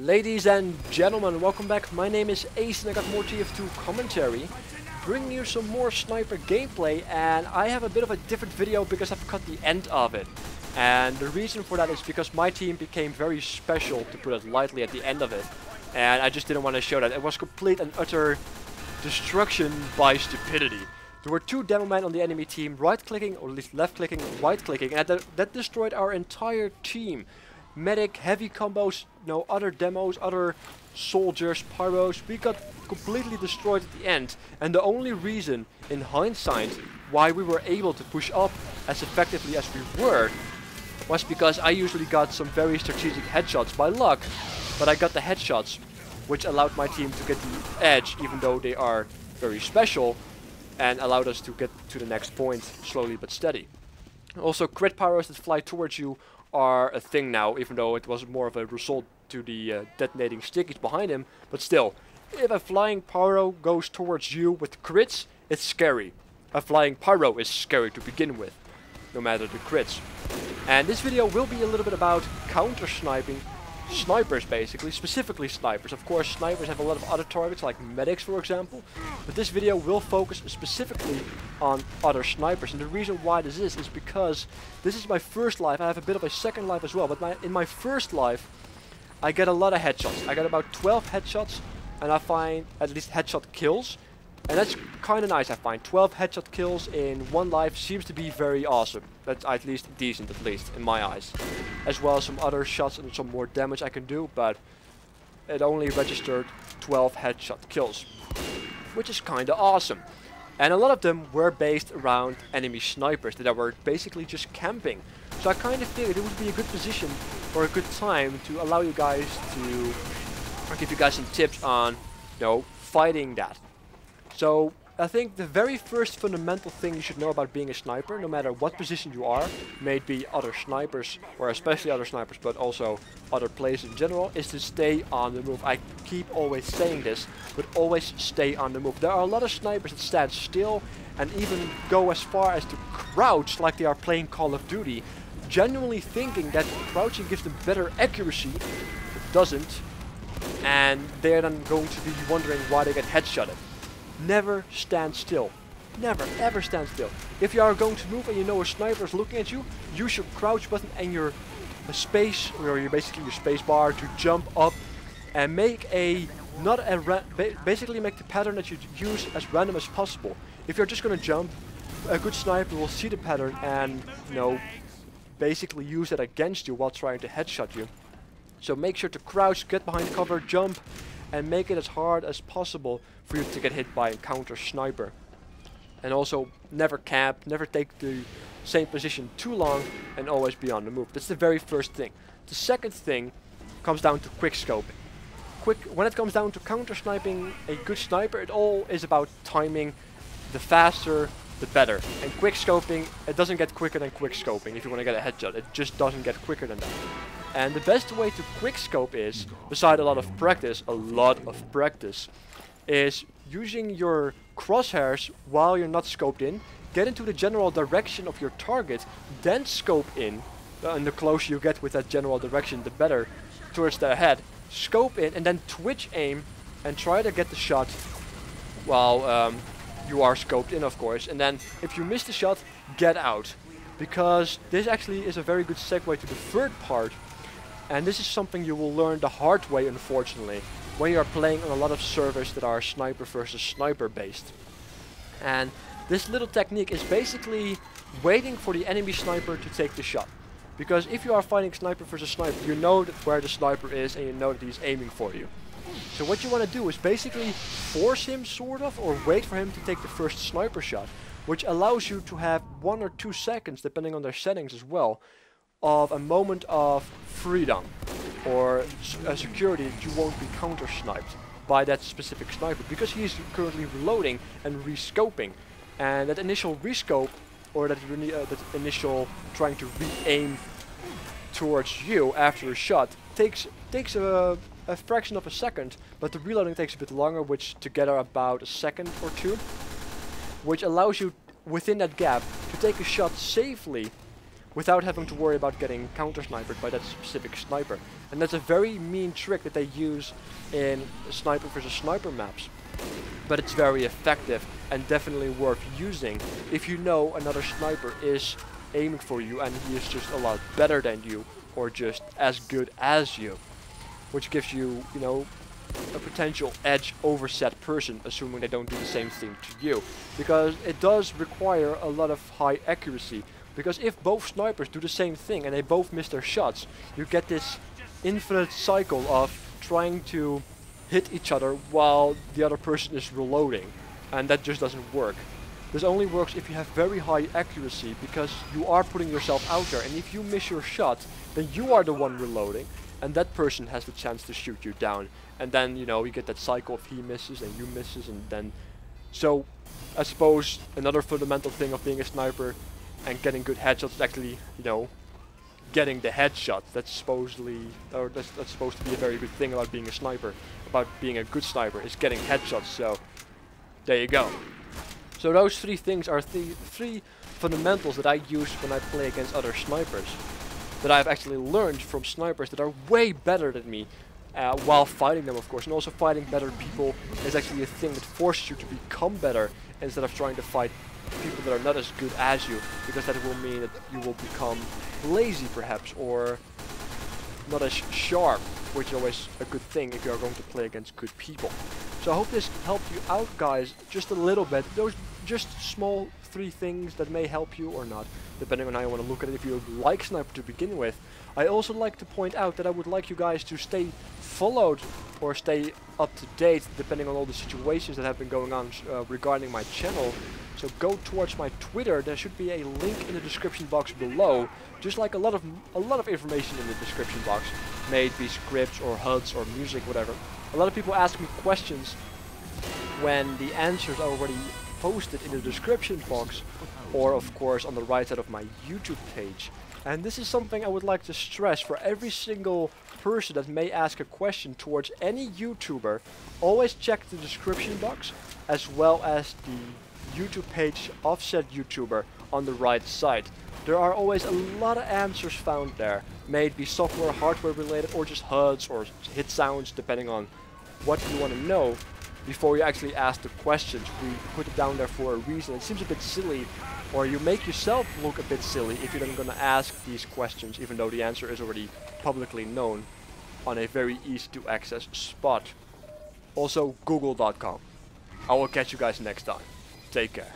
Ladies and gentlemen, welcome back. My name is Ace and I got more TF2 commentary, bringing you some more sniper gameplay, and I have a bit of a different video because I've cut the end of it. And the reason for that is because my team became very special, to put it lightly, at the end of it. And I just didn't want to show that. It was complete and utter destruction by stupidity. There were two demo men on the enemy team, right-clicking, or at least left-clicking, right-clicking, and that destroyed our entire team. Medic, heavy combos, no other demos, other soldiers, pyros. We got completely destroyed at the end. And the only reason, in hindsight, why we were able to push up as effectively as we were, was because I usually got some very strategic headshots by luck. But I got the headshots, which allowed my team to get the edge, even though they are very special, and allowed us to get to the next point slowly but steady. Also, crit pyros that fly towards you are a thing now, even though it was more of a result to the detonating stickies behind him. But still, if a flying pyro goes towards you with crits, it's scary. A flying pyro is scary to begin with, no matter the crits. And this video will be a little bit about counter-sniping. Snipers, basically, specifically snipers. Of course, snipers have a lot of other targets, like medics, for example. But this video will focus specifically on other snipers. And the reason why this is because this is my first life. I have a bit of a second life as well. But in my first life, I get a lot of headshots. I got about 12 headshots, and I find at least headshot kills. And that's kind of nice, I find. 12 headshot kills in one life seems to be very awesome. That's at least decent, at least, in my eyes. As well as some other shots and some more damage I can do, but it only registered 12 headshot kills, which is kind of awesome. And a lot of them were based around enemy snipers that were basically just camping. So I kind of figured it would be a good position or a good time to allow you guys to, or give you guys some tips on, fighting that. So I think the very first fundamental thing you should know about being a sniper, no matter what position you are, may it be other snipers, or especially other snipers, but also other players in general, is to stay on the move. I keep always saying this, but always stay on the move. There are a lot of snipers that stand still and even go as far as to crouch like they are playing Call of Duty, genuinely thinking that crouching gives them better accuracy. It doesn't, and they're then going to be wondering why they get headshotted. Never stand still. Never ever stand still. If you are going to move and you know a sniper is looking at you, use your crouch button and your space, or basically your space bar, to jump up and make basically make the pattern that you use as random as possible. If you're just going to jump, a good sniper will see the pattern and basically use that against you while trying to headshot you. So make sure to crouch, get behind cover, jump, and make it as hard as possible for you to get hit by a counter sniper. And also never camp, never take the same position too long, and always be on the move. That's the very first thing. The second thing comes down to quick scoping. When it comes down to counter sniping a good sniper, it all is about timing. The faster, the better. And quick scoping, it doesn't get quicker than quick scoping if you want to get a headshot. It just doesn't get quicker than that. And the best way to quick scope is, beside a lot of practice, is using your crosshairs while you're not scoped in, get into the general direction of your target, then scope in, and the closer you get with that general direction, the better, towards their head. Scope in, and then twitch aim, and try to get the shot while you are scoped in, of course. And then, if you miss the shot, get out. Because this actually is a very good segue to the third part. And this is something you will learn the hard way, unfortunately, when you are playing on a lot of servers that are sniper versus sniper based. And this little technique is basically waiting for the enemy sniper to take the shot. Because if you are fighting sniper versus sniper, you know where the sniper is and you know that he's aiming for you. So what you want to do is basically force him, sort of, or wait for him to take the first sniper shot, which allows you to have 1 or 2 seconds, depending on their settings as well, of a moment of freedom or security that you won't be counter-sniped by that specific sniper, because he is currently reloading and rescoping, and that initial rescope, or that initial trying to re-aim towards you after a shot takes a fraction of a second, but the reloading takes a bit longer, which together about a second or two, which allows you within that gap to take a shot safely without having to worry about getting counter-sniped by that specific sniper. And that's a very mean trick that they use in sniper versus sniper maps. But it's very effective and definitely worth using if you know another sniper is aiming for you and he is just a lot better than you or just as good as you. Which gives you, you know, a potential edge over said person, assuming they don't do the same thing to you. Because it does require a lot of high accuracy. Because if both snipers do the same thing and they both miss their shots, you get this infinite cycle of trying to hit each other while the other person is reloading. And that just doesn't work. This only works if you have very high accuracy, because you are putting yourself out there, and if you miss your shot, then you are the one reloading, and that person has the chance to shoot you down. And then, you know, you get that cycle of he misses and you misses, and then... So, I suppose another fundamental thing of being a sniper and getting good headshots is actually, you know, getting the headshot. That's supposedly, or that's supposed to be a very good thing about being a sniper, about being a good sniper, is getting headshots. So, there you go. So those three things are the three fundamentals that I use when I play against other snipers, that I've actually learned from snipers that are way better than me, while fighting them, of course. And also fighting better people is actually a thing that forces you to become better instead of trying to fight people that are not as good as you, because that will mean that you will become lazy perhaps, or not as sharp, which is always a good thing if you are going to play against good people. So I hope this helped you out, guys, just a little bit. Those just small 3 things that may help you or not, depending on how you want to look at it. If you like Sniper to begin with, I also like to point out that I would like you guys to stay followed or stay up to date, depending on all the situations that have been going on regarding my channel. So go towards my Twitter. There should be a link in the description box below. Just like a lot of information in the description box, may it be scripts or HUDs or music, whatever. A lot of people ask me questions when the answers are already posted in the description box, or of course on the right side of my YouTube page. And this is something I would like to stress for every single person that may ask a question towards any YouTuber. Always check the description box as well as the YouTube page of said YouTuber on the right side. There are always a lot of answers found there. May it be software, hardware related, or just HUDs or hit sounds, depending on what you want to know before you actually ask the questions. We put it down there for a reason. It seems a bit silly, or you make yourself look a bit silly if you're then going to ask these questions, even though the answer is already publicly known on a very easy to access spot. Also, google.com. I will catch you guys next time. Take care.